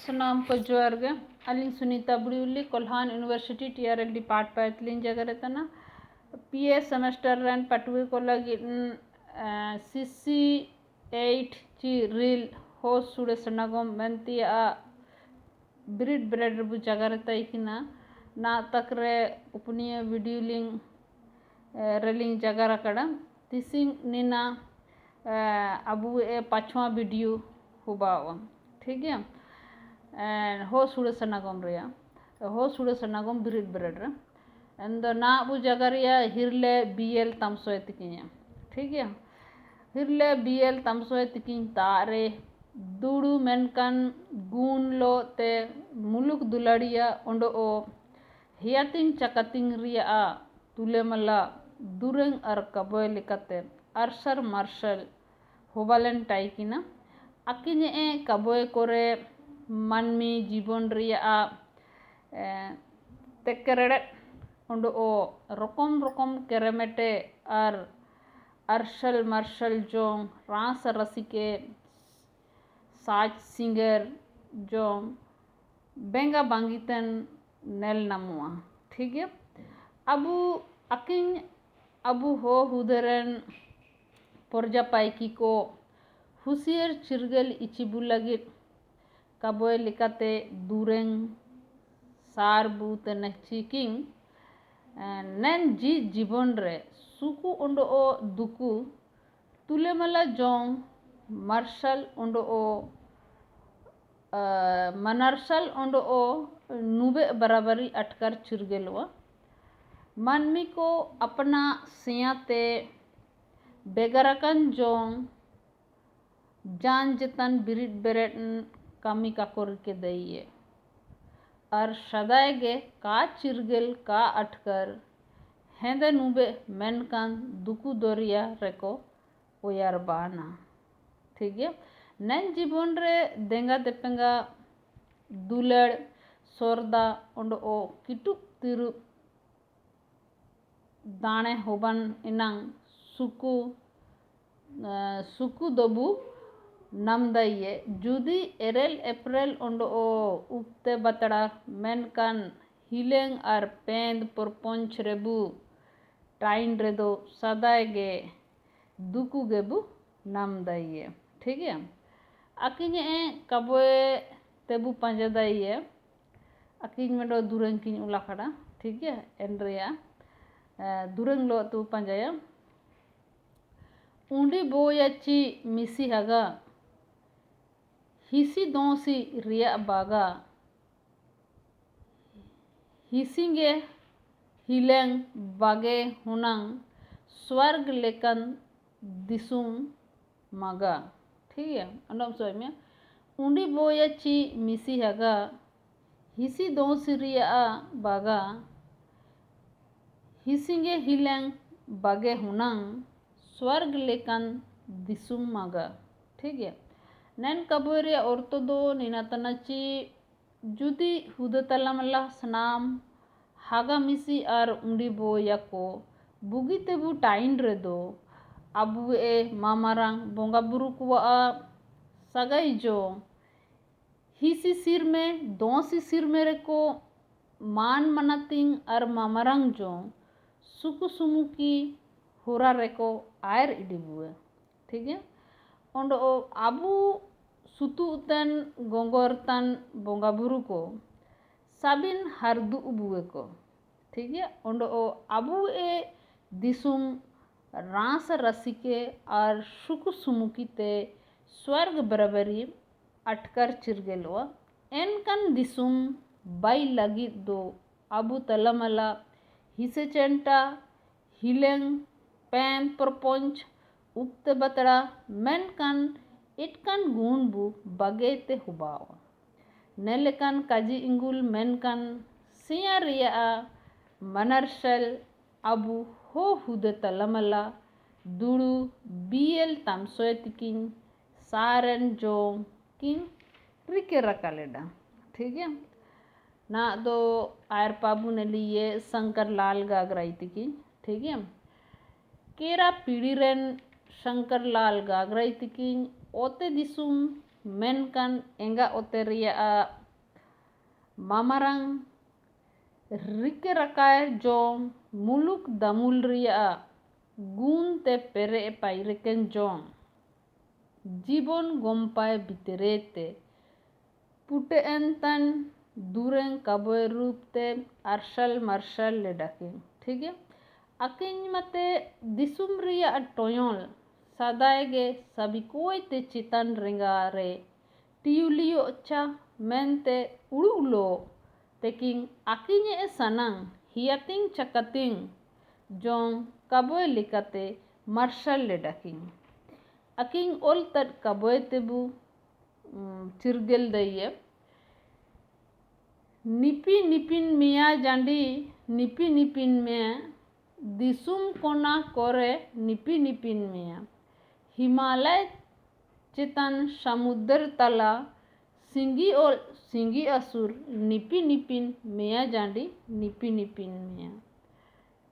Sanam ko joarga alin Sunita Budiuli Kolhan University TRLD part patlin jagaretana PA semester ran patwi ko lagi CC 8 chi real host sude sanagom menti a brid bread bu jagareta ikina na takre upniya video link reling jagara kada tising nina abu e पांचवा video हुआ ठीक है and हो सुड़े सनागम रिया हो सुड़े सनागम बिरिड bread and ना अबू जगरिया हिरले BL तमसोय तिकिया ठीक है हिरले BL तमसोय तिकिन तारे दुड़ू मेनकन गुण लो ते मुलुक दुलड़िया ओंडो ओ हियातिंग चकतिंग रिया तुले मला दुरेंग अर कबोय लिकते अरसर मार्शल होबालेन टाइकिना अकिने ए कबोय कोरे मानमी जीवन रिया तेकरेड़े ओंडो ओ रकम रकम केरेमेटे आर अरशल मार्शल जोंग रास रसिके साज सिंगर जोंग बेंगा बांगितन नेल नमुआ ठीक है अबू अकिन अबू हो हुदरन पर्जापाइकी को हुसियर चिरगल इचिबू लगित कबोय लिकाते दूरेंग सार बूते नचिकिंग नैन जी जीवन रे सुकु ओंडो ओ दुकु तुले मला जोंग मार्शल ओंडो ओ मनर्शल ओंडो ओ नुबे बराबरी अटकर चिरगलवा मानमी को अपना सियाते बेगरकन जोंग जान जतन बिरिट बेरेट कमी का कोर के दइए और सदाएगे का चिरगल का अटकर हेंदे नुबे मेनकान दुकु दोरिया रेको ओयार बाना ठीक है नैन जीवन रे देंगा देपेंगा दुलड़ सोरदा ओंडो ओ किटुक तिरु दाने होबन इनंग सुकु दबु नमदाइए जुदी एरेल अप्रैल ओंडो ओ उक्ते बतड़ा मेनकान हिलेंग आर पेंद पर पंच रेबु टाइन रेदो सदाएगे दुकु गेबु नमदाइए ठीक है अकिन ए कबोए तेबु पंजदाइए अकिन मेडो दुरंग किन उला खड़ा ठीक है एनरिया दुरंग लो तु पंजाया उंडी बोयाची मिसी हगा हिसी दोसी रिया बागा हिसिंगे हिलेंग बागे हुनंग स्वर्ग लेकन दिसुम मगा ठीक है अंडम सोय में उंडी बोयाची मिसी हगा हिसी दोसी रिया बागा हिसिंगे हिलेंग बागे हुनंग स्वर्ग लेकन दिसुम मगा ठीक है नैन कबोरे औरतो दो निनातनाची जुदी हुदतलमला सनाम हागा मिसी आर उंडी बो याको बुगी तेबु टाइन रे दो अबु ए मामारांग बोंगा बुरु कुआ सगाई जो हिसी सिर में दोसी सिर मेरे को मान मनातिंग आर मामारांग जो सुकु सुमुकी हुरा रेको आयर इडिबुए ठीक है ओंडो आबू सुतु उतन गोंगोरतन बोंगा बुरु को साबिन हरदु उबुए को ठीक है ओंडो आबू ए दिसुम रास रसिके और सुकु सुमुकीते स्वर्ग बराबरी अटकर चिरगेलवा एनकन दिसुम बाई लगी दो आबू तलमला हिसे चेंटा हिलेंग पैन परपोंच उक्ते बतड़ा मेनकन इटकन गुण बु बगेते हुबावा नेलेकन काजी इंगुल मेनकन सिया रिया मनरशल अबू हो हुदे तलमला दुड़ू बीएल तमसोय तिकिन सारन जो किन रिके रकालेडा ठीक है ना दो आयर पाबू ने लिए शंकर लाल गागराई तिकिन ठीक है केरा पीढ़ी रेन शंकर लाल गागराई तिकिन ओते दिसुम menkan enga ote riya mamarang rike rakai jong muluk damul riya gun te pere paireken jong জীবন গম্পায় বিতেরেতে পুটে এনতান दूरें कबोय रूप ते आर्शल मार्शल ले डाके ठीक है अकिन मते दिसुम रिया टोयोल सादाएगे सभी कोई ते चितन रिंगारे टियुलियो चा मेंते उड़ुलो तेकिंग अकिन ए सनंग हियातिंग चकतिंग जों कबोय लिकते मार्शल ले डाकिंग अकिन ओल तट कबोय तेबू चिरगेल दइये निपी निपिन मिया जांडी निपी निपिन मिया दिसुम कोना कोरे निपी निपिन मिया हिमालय चितन समुद्र तला सिंगी असुर निपी निपिन मिया जांडी निपी निपिन मिया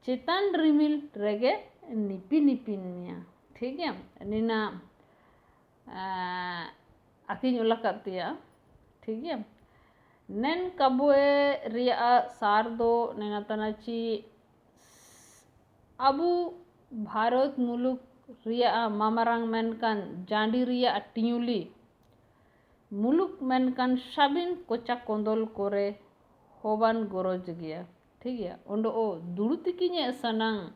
चितन रिमिल रेगे निपी निपिन मिया ठीक है नीना अकिन उला करतिया ठीक है नेन कबोए रिया सार दो नेना तनाची अबू भारत मुलुक रिया मामारंग मेनकन जांडी रिया टियुली मुलुक मेनकन साबिन कोचा कोंदोल कोरे होबान गोरोज गया ठीक है ओंडो ओ दुड़ुतिकिने सनंग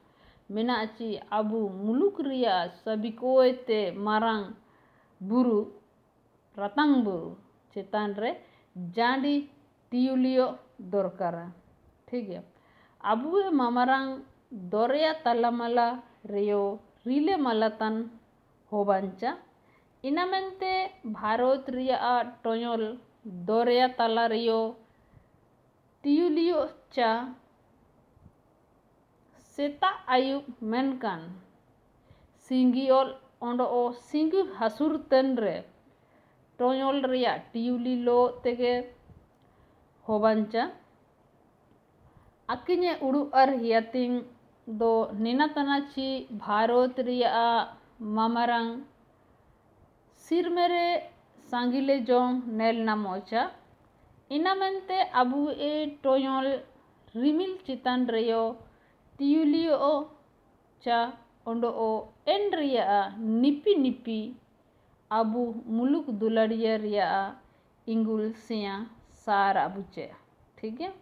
मेनाची अबू मुलुक रिया सभी कोई ते मारंग बुरु रतंग बुरु चेतान रे जांडी टियुलियो दरकारा ठीक है अबू मामारंग दोरिया तलामला रियो रिले मलतन होबांचा इनामेंते भारत रिया टोयोल दोरिया तला रियो टियुलियो चा सेता आयु मेनकान सिंगियोल ओंडो ओ सिंगी हसुर तनरे टोयोल रिया टियुली लो तेगे होबांचा अकिने उड़ु अर हियातिंग दो निनातनाची भारत रिया मामारंग सिर मेरे सांगिले जोंग नेल नामोचा इनामेंते अबू ए टोयोल रिमिल चितन रियो टियुलियो चा ओंडो ओ एन रिया निपी निपी अबू मुलुक दुलड़िया रिया इंगुल सिया सार अबुचे ठीक है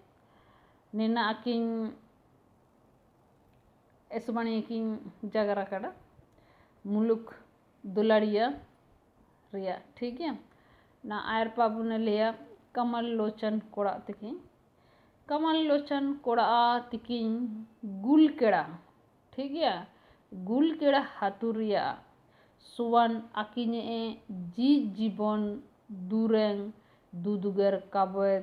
निना अकिन एसुबानी अकिन जगरा कड़ा मुलुक दुलड़िया रिया ठीक है ना आयर पाबू ने लिया कमल लोचन कोड़ा तिकिन कमल लोचन कोड़ा तिकिन गुल केड़ा ठीक है गुल केड़ा हातुरिया सुवन अकिने जी जीवन दूरें दुदुगर काबोय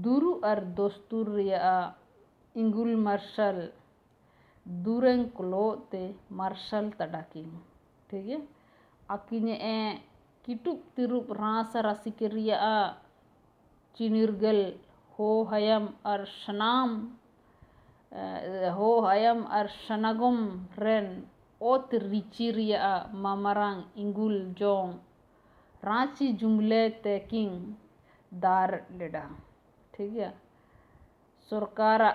दुरु और दोस्तुर रिया इंगुल मार्शल दूरें क्लो ते मार्शल तड़ाकिन ठीक है अकिने किटुप तिरुप रास राशि के रिया चिनिरगल हो हयम और शनागम रेन ओत रिची रिया मामारंग इंगुल जोंग रांची जुमले ते किंग दार लेडा ठीक है सरकारा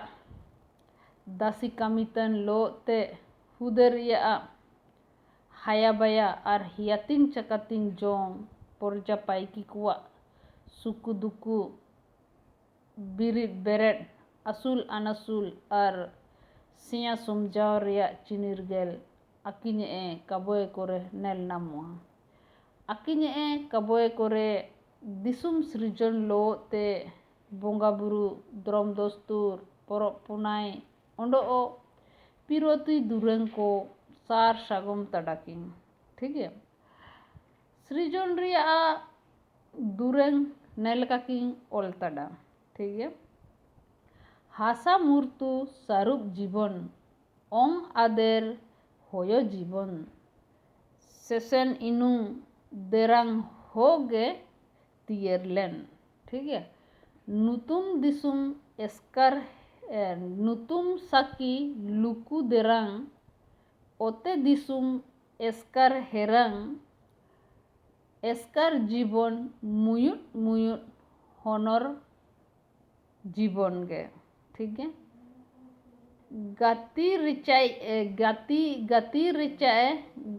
दासी कमितन लो ते हुदरिया हायाबया और हियातिंग चकतिंग जोंग पोरजा पाइकी कुआ सुकु दुकु बिरिट बेरेट असूल अनसूल और सिया समझाव रिया चिनिरगेल अकिने कबोय कोरे नेल नामुआ अकिने कबोय कोरे दिसुम सृजन लो ते बोंगा बुरु द्रोम दोस्तुर परब पुनाय ओंडो ओ पिरोती दुरें को सार सागम तड़ाकिन ठीक है सृजन रिया दुरें नेल काकिन ओल तड़ा ठीक है हासा मूर्तु सारूप जीवन ओंग आदेर होयो जीवन सेशन इनु देरंग होगे तियरलेन ठीक है नुतुम दिसुम एस्कर नुतुम साकी लुकु देरंग ओते दिसुम एस्कर हेरंग ᱮᱥᱠᱟᱨ ᱡᱤᱵᱚᱱ ᱢᱩᱭᱩᱫ ᱦᱚᱱᱚᱨ ᱡᱤᱵᱚᱱ ᱜᱮ ᱴᱷᱤᱠ ᱜᱮ ᱜᱟᱛᱤ ᱨᱤᱪᱟᱭ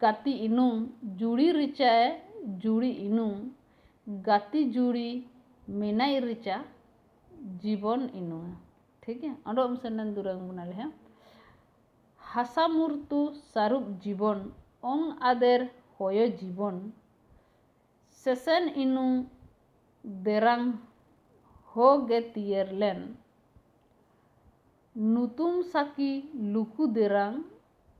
ᱜᱟᱛᱤ इनुं जुड़ी रिचाय जुड़ी इनुं गाती जुड़ी मेनाई रिचा जीवन इनुं ठीक है अंडो मसनन दुरंग बुनाले हैं हासा मूर्तु सारूप जीवन ओंग आदेर होयो जीवन सेसन इनुं देरांग हो गे तियरलेन नुतुम साकी लुकु देरांग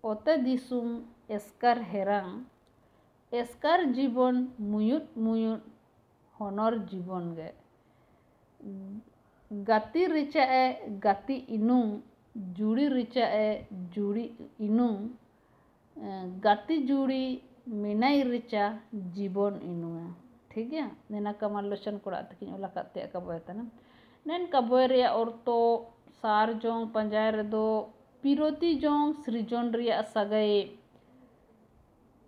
ओते दिसुम एस्कार हेरांग एस्कार जीवन मुयुत होनर जीवन गे गाती रिचाए गाती इनुं जुड़ी रिचाए जुड़ी इनुं गाती जुड़ी मेनाई रिचा जीवन इनुं ठीक है नेना कमाल लोचन कोड़ा तकिन ओला काते कबोय तना नेन कबोय रे औरतो सार जोंग पंजाय रेदो पिरोती जोंग सृजन रिया सगाई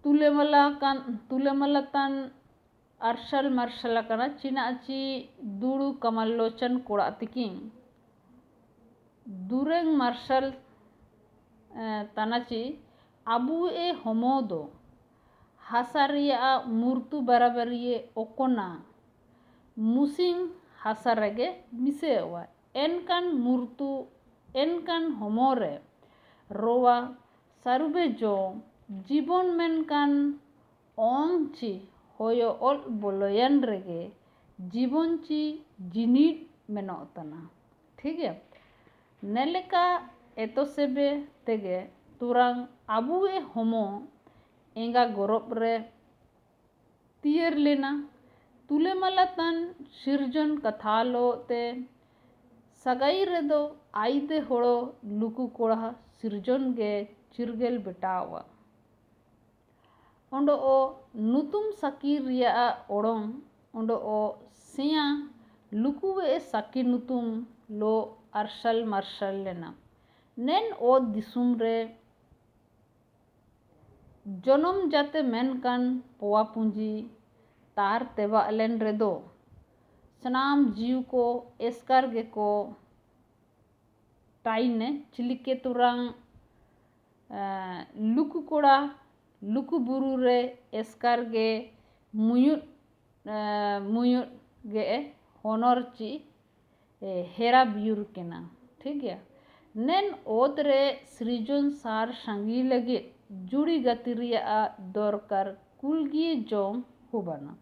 तुलेमला तान अरशल मार्शल कना चिना ची दुड़ू कमाल लोचन कोड़ा तकिन दुरेंग मार्शल तानाची अबू ए होमोदो हासारिया मूर्तु बराबरिये ओकोना मुसिंग हासारगे मिसेवा एनकान मूर्तु एनकान होमोरे रोवा सारुबे जो जीवन मेनकान ओंची होयो ओल बोलोयन रेगे जीवन ची जिनिट मेनोतना ठीक है नेलेका एतो सेबे तेगे तुरंग अबुए होमो एंगा गोरब रे तियर लेना तुले मलातन सिरजन कथालो ते सगाई रेदो आईदे होड़ो लुकु कोड़ा सिरजन गे चिरगेल बेटावा ओंडो ओ नुतुम सकी रिया ओड़ोंग ओंडो ओ सिया लुकुवे सकी नुतुम लो अरशल मार्शल लेना नेन ओ दिसुम रे जनम जाते मेनकान पोवा पूंजी तार तेवा लेन रेदो सनाम जीव को एस्कार गे को टाइने चिलिके तुरंग लुकु कोड़ा लुकु बुरु रे एस्कार गे मुयुट गे होनर ची हेरा बियुर केना ठीक है नेन ओत रे सृजन सार संगी लगे जुड़ी गतिरिया दरकार कुलगी जोंग हुबाना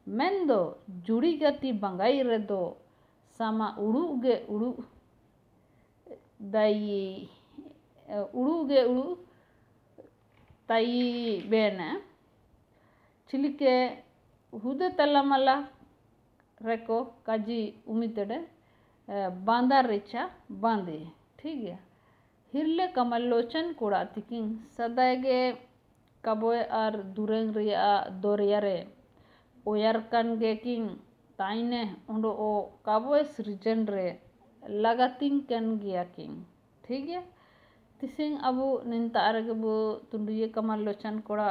मेंदो जुड़ी गति बंगाई रेदो सामा उड़ू ताई बेना चिलिके हुदे तलामला रेको काजी उमितड़े बांदा रिचा बांदे ठीक है हिरले कमल लोचन कोड़ा तिकिंग सदायगे कबोय आर दुरेंग रिया दोरिया रे ओयार कान गे किंग ताइने ओंडो ओ कबोय सृजन रे लगातिंग कन गया किंग ठीक है तिसिंग अबु निंता अरगबु तुंडुये कमल लोचन कोड़ा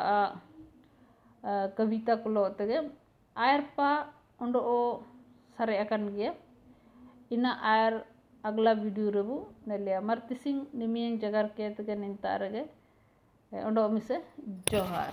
कविता कुलो तगे आयर पा ओंडो ओ सारे अकन गया इना आयर अगला वीडियो रेबु नेलिया मर्तिसिंग निमियंग जगार के तगे निंता अरगे ओंडो मिसे जोहार।